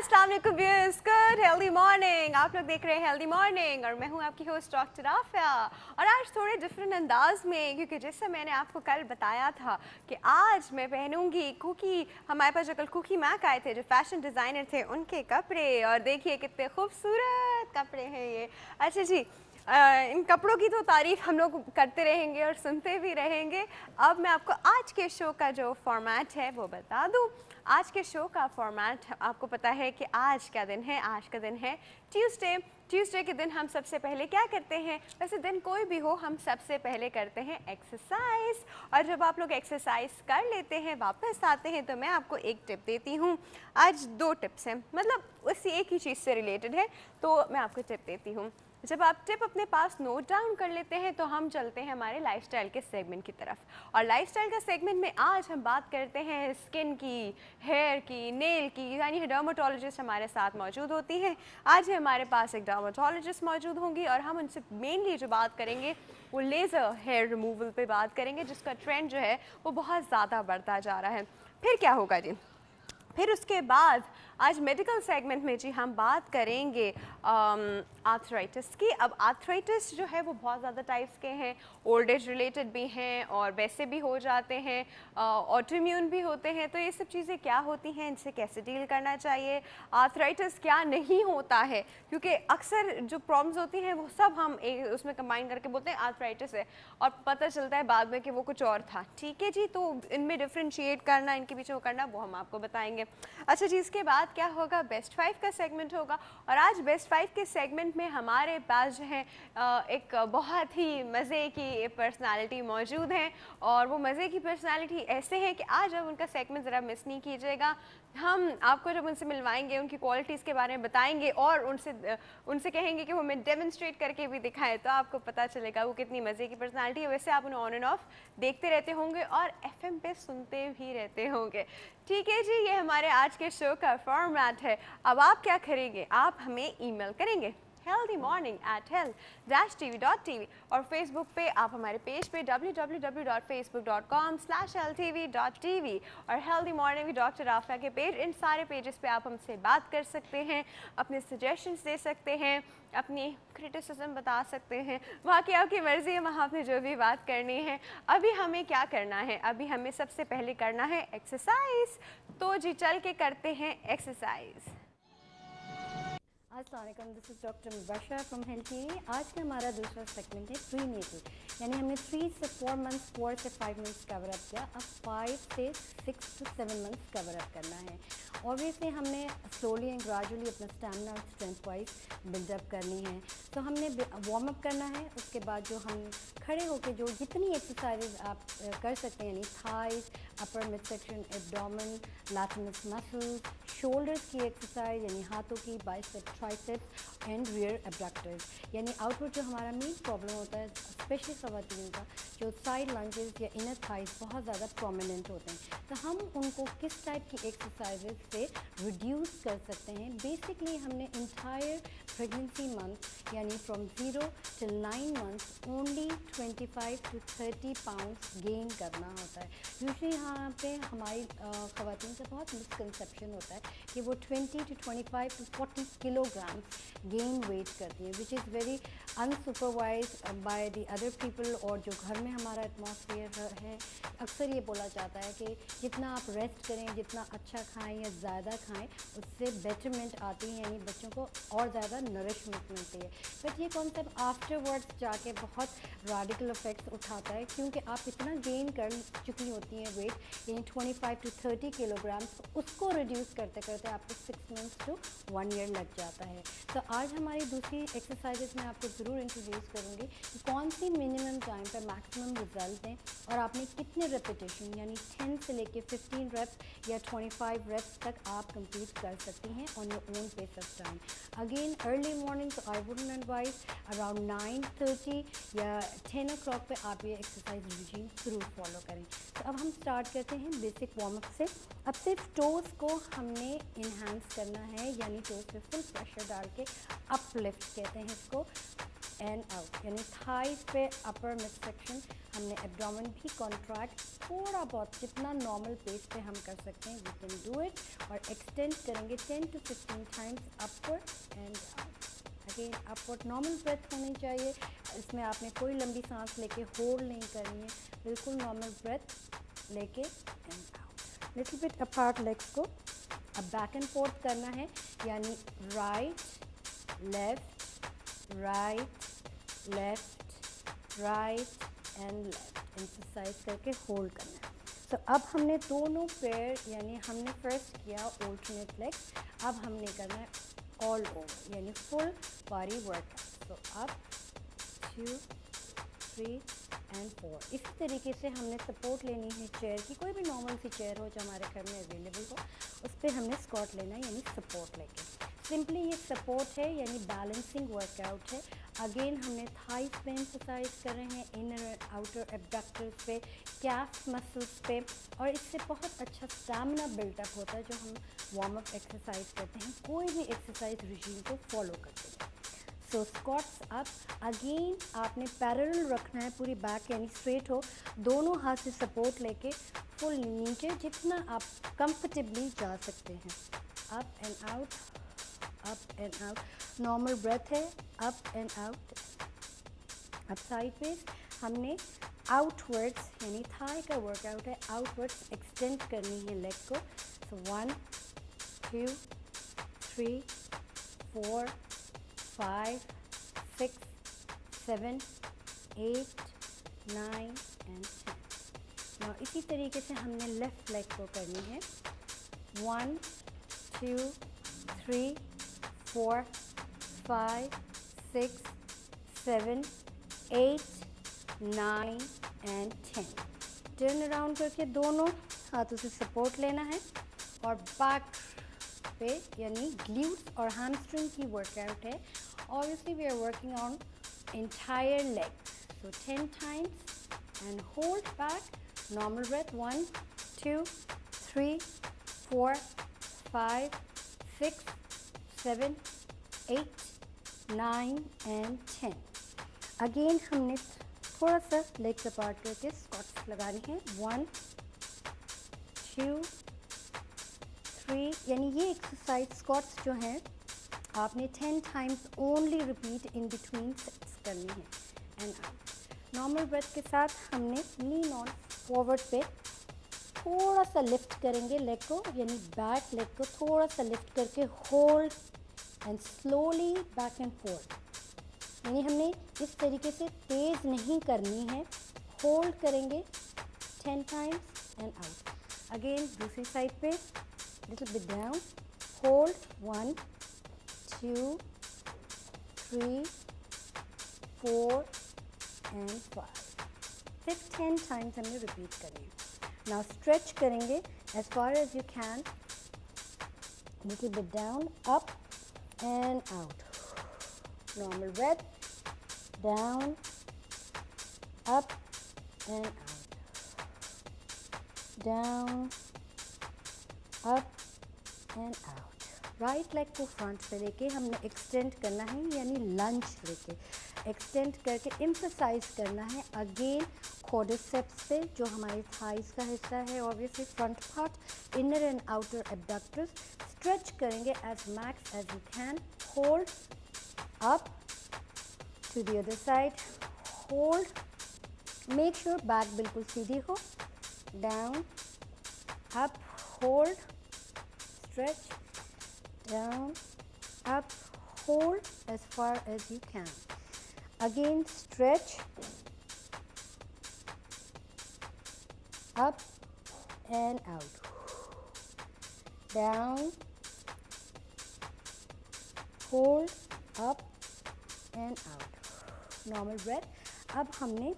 अस्सलाम वालेकुम viewers, good healthy morning. आप लोग देख रहे हैं हेल्दी मॉर्निंग और मैं हूं आपकी होस्ट डॉक्टर आफिया। और आज थोड़े डिफरेंट अंदाज में, क्योंकि जैसे मैंने आपको कल बताया था कि आज मैं पहनूंगी कुकी, हमारे पास जो कल कुकी मैक आए थे जो फैशन डिज़ाइनर थे उनके कपड़े, और देखिए कितने खूबसूरत कपड़े हैं ये। अच्छा जी, इन कपड़ों की तो तारीफ़ हम लोग करते रहेंगे और सुनते भी रहेंगे। अब मैं आपको आज के शो का जो फॉर्मेट है वो बता दूं। आज के शो का फॉर्मेट आपको पता है कि आज का दिन है, आज का दिन है ट्यूसडे। ट्यूसडे के दिन हम सबसे पहले क्या करते हैं, वैसे दिन कोई भी हो, हम सबसे पहले करते हैं एक्सरसाइज। और जब आप लोग एक्सरसाइज कर लेते हैं, वापस आते हैं, तो मैं आपको एक टिप देती हूँ। आज दो टिप्स हैं, मतलब उसी एक ही चीज़ से रिलेटेड है, तो मैं आपको टिप देती हूँ। जब आप टिप अपने पास नोट डाउन कर लेते हैं तो हम चलते हैं हमारे लाइफस्टाइल के सेगमेंट की तरफ। और लाइफस्टाइल का सेगमेंट में आज हम बात करते हैं स्किन की, हेयर की, नेल की, यानी डर्माटोलॉजिस्ट हमारे साथ मौजूद होती हैं। आज हमारे पास एक डर्माटोलॉजिस्ट मौजूद होंगी और हम उनसे मेनली जो बात करेंगे वो लेज़र हेयर रिमूवल पे बात करेंगे, जिसका ट्रेंड जो है वो बहुत ज़्यादा बढ़ता जा रहा है। फिर क्या होगा जी, फिर उसके बाद आज मेडिकल सेगमेंट में जी हम बात करेंगे आर्थराइटिस की। अब आर्थराइटिस जो है वो बहुत ज़्यादा टाइप्स के हैं, ओल्ड एज रिलेटेड भी हैं और वैसे भी हो जाते हैं, ऑटोइम्यून भी होते हैं। तो ये सब चीज़ें क्या होती हैं, इनसे कैसे डील करना चाहिए, आर्थराइटिस क्या नहीं होता है, क्योंकि अक्सर जो प्रॉब्लम्स होती हैं वो सब हम उसमें कंबाइन करके बोलते हैं आर्थराइटिस है, और पता चलता है बाद में कि वो कुछ और था। ठीक है जी, तो इनमें डिफ्रेंशिएट करना, इनके पीछे वो करना, वो हम आपको बताएंगे। अच्छा जी, इसके बाद क्या होगा, बेस्ट 5 का सेगमेंट होगा। और आज बेस्ट 5 के सेगमेंट में हमारे पास जो है एक बहुत ही मज़े की पर्सनालिटी मौजूद हैं, और वो मज़े की पर्सनालिटी ऐसे हैं कि आज अब उनका सेगमेंट ज़रा मिस नहीं कीजिएगा। हम आपको जब उनसे मिलवाएंगे, उनकी क्वालिटीज़ के बारे में बताएंगे और उनसे कहेंगे कि वो हमें डेमोन्स्ट्रेट करके भी दिखाएं, तो आपको पता चलेगा वो कितनी मज़े की पर्सनालिटी है। वैसे आप उन्हें ऑन एंड ऑफ देखते रहते होंगे और FM पे सुनते भी रहते होंगे। ठीक है जी, ये हमारे आज के शो का फॉर्मेट है। अब आप क्या करेंगे, आप हमें ईमेल करेंगे healthymorning@health-tv.tv, और फेसबुक पे आप हमारे पेज पे www.facebook.com/healthtv.tv और healthy morning with doctor Afia के पेज, इन सारे पेजेस पे आप हमसे बात कर सकते हैं, अपने सजेशंस दे सकते हैं, अपनी क्रिटिसिज्म बता सकते हैं। वहाँ की आपकी मर्ज़ी है, वहाँ पे जो भी बात करनी है। अभी हमें क्या करना है, अभी हमें सबसे पहले करना है एक्सरसाइज। तो जी चल के करते हैं एक्सरसाइज। अस्सलाम वालेकुम, this is doctor Mubashra from health TV. आज का हमारा दूसरा सेगमेंट है प्री नेटल, यानी हमने 3 से 4 मंथ्स, 4 से 5 मंथ्स कवर अप किया। अब 5 से 6 to 7 मंथ्स कवर अप करना है। ऑब्वियसली हमने स्लोली एंड ग्रेजुअली अपना स्टैमिना और स्ट्रेंथ वाइज बिल्डअप करनी है। तो हमने वार्म अप करना है, उसके बाद जो हम खड़े होकर जो जितनी एक्सरसाइजेज आप कर सकते हैं, यानी thighs, upper mid section, abdomen, लैटिनस मसल्स, शोल्डर्स की एक्सरसाइज यानी हाथों की, bicep, triceps and rear abductors, यानी आउटवर्ड जो हमारा मेन प्रॉब्लम होता है स्पेशली ख़वातीन का, जो साइड लंजेस या इनर थाइज बहुत ज़्यादा प्रोमिनेंट होते हैं, तो हम उनको किस टाइप की एक्सरसाइजेज से रिड्यूस कर सकते हैं। बेसिकली हमने इंटायर प्रेगनेंसी मंथ यानी from 0 till 9 months only 25 to 30 pounds gain करना होता है। यूजुअली यहाँ पे हमारी ख़वातीन का बहुत मिसकंसेप्शन होता है कि वो 20 to 25 to 40 kilogram gain weight करती हैं, which is very unsupervise by the other people. और जो घर में हमारा एटमॉस्फेयर है, अक्सर ये बोला जाता है कि जितना आप रेस्ट करें, जितना अच्छा खाएं या ज़्यादा खाएं, उससे बेटरमेंट आती है, यानी बच्चों को और ज़्यादा नरिशमेंट मिलती है। बट ये कॉन्सेप्ट आफ्टरवर्ड्स जाके बहुत रेडिकल इफेक्ट्स उठाता है, क्योंकि आप इतना गेन कर चुकी होती हैं वेट, यानी 25 to 30 किलोग्राम, उसको रिड्यूस करते करते आपको 6 months to 1 year लग जाता है। तो आज हमारी दूसरी एक्सरसाइजेज में आपको ज़रूर इंट्रोड्यूस करूँगी कि कौन सी मिनिमम टाइम पर मैक्सिमम रिजल्ट दें, और आपने कितने रेपिटेशन यानी 10 से लेके 15 रेप्स या 25 रेप्स तक आप कंप्लीट कर सकती हैं on your own pace of time. Again early morning, तो आई वुडंट एडवाइज अराउंड 9:30 या 10 o'clock पे आप ये एक्सरसाइज रूटीन ज़रूर फॉलो करें। तो अब हम स्टार्ट करते हैं बेसिक वार्म अप से। अब सिर्फ टोज़ को हमने इन्हांस करना है, यानी टोज़ पे फुल प्रेशर डाल के अपलिफ्ट कहते हैं इसको, एंड आउट, यानी थाइस पे अपर मिड सेक्शन हमने एब्डोमेन भी कॉन्ट्रैक्ट थोड़ा बहुत जितना नॉर्मल पेस पे हम कर सकते हैं वी कैन डू इट, और एक्सटेंड करेंगे 10 to 15 times upward and out. Again upward normal breath होनी चाहिए, इसमें आपने कोई लंबी सांस लेके होल्ड नहीं करनी है, बिल्कुल नॉर्मल ब्रेथ लेके and out. Little bit apart legs को अब बैक एंड फोर्थ करना है, यानी right left right left right and left exercise करके होल्ड करना है। तो अब हमने दोनों पैर, यानी हमने फर्स्ट किया ऑल्टरनेट लेग्स, अब हमने करना है ऑल ओवर, यानी फुल बॉडी वर्कआउट। तो अब 2 3 एंड 4 इसी तरीके से हमने सपोर्ट लेनी है चेयर की, कोई भी नॉर्मल सी चेयर हो जो हमारे घर में अवेलेबल हो, उस पर हमने स्क्वाट लेना है, यानी सपोर्ट लेके। सिंपली ये सपोर्ट है, यानी बैलेंसिंग वर्कआउट है। अगेन हमने थाइस पे एक्सरसाइज कर रहे हैं, इनर एंड आउटर एब्डक्टर्स पे, कैफ मसल्स पे, और इससे बहुत अच्छा स्टैमिना बिल्टअप होता है जो हम वार्म अप एक्सरसाइज करते हैं, कोई भी एक्सरसाइज रिजीम को फॉलो करते हैं। सो स्क्वाट्स अप, अगेन आपने पैरेलल रखना है, पूरी बैक यानी स्ट्रेट हो, दोनों हाथ से सपोर्ट लेके फुल नीचे जितना आप कंफर्टेबली जा सकते हैं। Up and out, up and out, normal breath है, अप एंड आउट। अब साइड वेज हमने आउटवर्ड्स, यानी थाई का वर्कआउट है, आउटवर्ड्स एक्सटेंड करनी है लेग को। सो 1 2 3 4 5 6 7 8 9 एंड 10। नाउ इसी तरीके से हमने लेफ्ट लेग को करनी है। 1 2 3 4 5 6 7 8 9 एंड 10। टर्न अराउंड करके दोनों हाथों से सपोर्ट लेना है, और बैक पे यानी ग्लूट्स और हैमस्ट्रिंग की वर्कआउट है। Obviously we are working on entire leg, so 10 times and hold back, normal breath, 1 2 3 4 5 6 7 8 9 and 10। Again हमने थोड़ा सा लेग्स अपार्ट करके स्क्वाट्स लगाने हैं। 1 2 3, यानी ये एक्सरसाइज स्क्वाट्स जो हैं आपने 10 times only repeat in between sets करनी है एंड आउट। नॉर्मल ब्रेथ के साथ हमने लीन ऑन फॉरवर्ड पे थोड़ा सा लिफ्ट करेंगे लेग को, यानी बैक लेग को थोड़ा सा लिफ्ट करके hold and slowly back and fourth, यानी हमने इस तरीके से तेज़ नहीं करनी है, होल्ड करेंगे 10 टाइम्स एंड आउट। अगेन दूसरी साइड पे little bit down, hold 1 2 3 4 and 5 फिर 10 टाइम्स हमने रिपीट करनी है। नाउ स्ट्रेच करेंगे as far as you can, little bit down, up and out, normal breath, down up and out, down up and out. Right leg को front से लेके हमने extend करना है, यानी लंज लेके एक्सटेंड करके एम्फसाइज करना है अगेन क्वाड्रिसेप्स पे जो हमारी थाइस का हिस्सा है, obviously front part, inner and outer abductors. Stretch करेंगे as max as you can, hold up to the other side, hold, make sure back बिल्कुल सीधी हो, down up, hold, stretch, down up, hold as far as you can, again stretch, up and out, down, hold, up and out, normal breath। अब हमने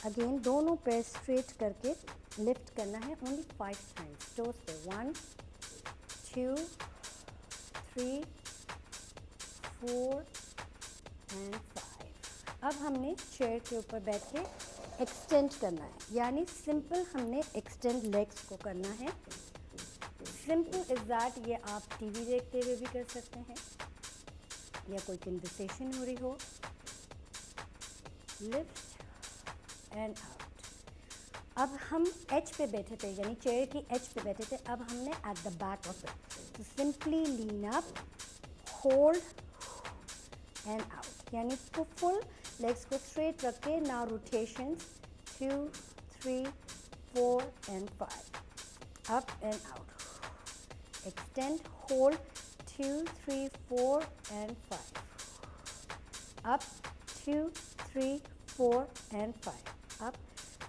again दोनों पैर straight करके lift करना है ओनली 5 टाइम्स टोस पे, 1 2 3 4 एंड 5। अब हमने चेयर के ऊपर बैठ के एक्सटेंड करना है, यानी सिंपल हमने एक्सटेंड लेग्स को करना है। सिंपल इज दैट, ये आप टीवी देखते हुए भी कर सकते हैं, या कोई कन्वर्सेशन हो रही हो लिफ्ट एंड आउट। अब हम एच पे बैठे थे, यानी चेयर की एच पे बैठे थे, अब हमने at the back of it, तो simply lean up, hold and out, यानी फुल लेग्स को स्ट्रेट रख के। Now rotation 2 3 4 and 5, up and out, extend, hold 2 3 4 and 5, up 2 3 4 and 5, up,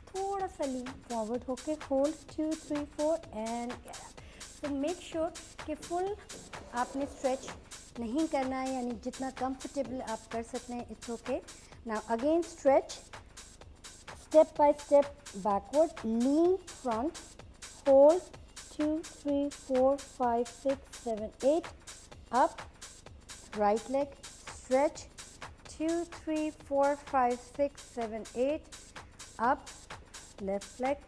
थोड़ा सा लीन फॉरवर्ड होके hold 2 3 4 and get up. So make sure कि full आपने stretch नहीं करना है, यानी जितना कंफर्टेबल आप कर सकते हैं, it's okay. Now again stretch, step by step backward, lean front, hold 2 3 4 5 6 7 8, up, right leg stretch 2 3 4 5 6 7 8, up, left leg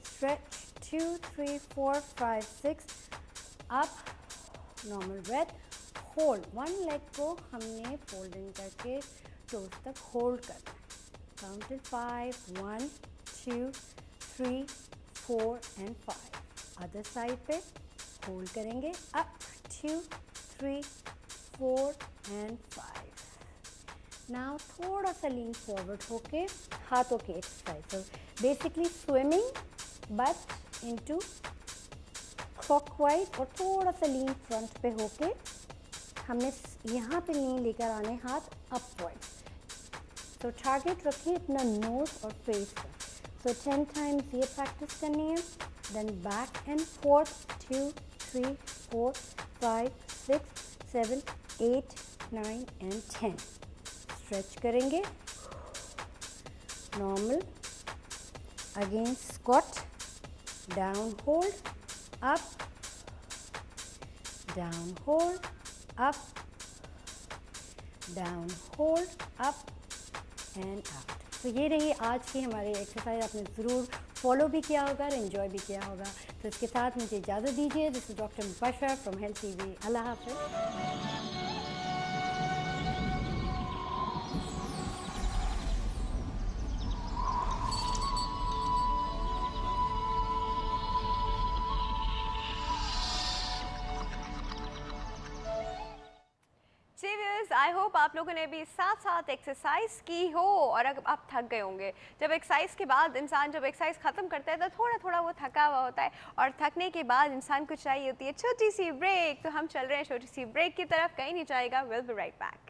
stretch 2 3 4 5 6, up, normal breath, hold, one leg को हमने fold in करके toes तक hold करना है। Count till 5, 1 2 3 4 and 5, other side पे hold करेंगे, up 2 3 4 and 5। Now थोड़ा सा लीन फॉरवर्ड होके हाथों की एक्सरसाइज, तो basically swimming but into clockwise, और थोड़ा सा लीन फ्रंट पे होके हमने यहाँ पे लीन लेकर आने, हाथ अपवर्ड। तो टारगेट रखिए अपना नोज और फेस का। सो 10 टाइम्स ये प्रैक्टिस करनी है। Then back and forth 2 3 4 5 6 7 8 9 and 10। Stretch करेंगे, normal, again squat, down hold, up, down hold, up, down hold, up and out. तो ये रही आज की हमारी एक्सरसाइज, आपने ज़रूर फॉलो भी किया होगा और एंजॉय भी किया होगा। तो इसके साथ मुझे इजाज़त दीजिए। This is doctor Mubashir from health TV. अल्लाह हाफ़िज़। आई होप आप लोगों ने भी साथ साथ एक्सरसाइज की हो और अब आप थक गए होंगे। जब एक्सरसाइज के बाद इंसान जब एक्सरसाइज ख़त्म करता है तो थोड़ा थोड़ा वो थका हुआ होता है, और थकने के बाद इंसान को चाहिए होती है छोटी सी ब्रेक। तो हम चल रहे हैं छोटी सी ब्रेक की तरफ, कहीं नहीं जाएगा, विल बी राइट बैक।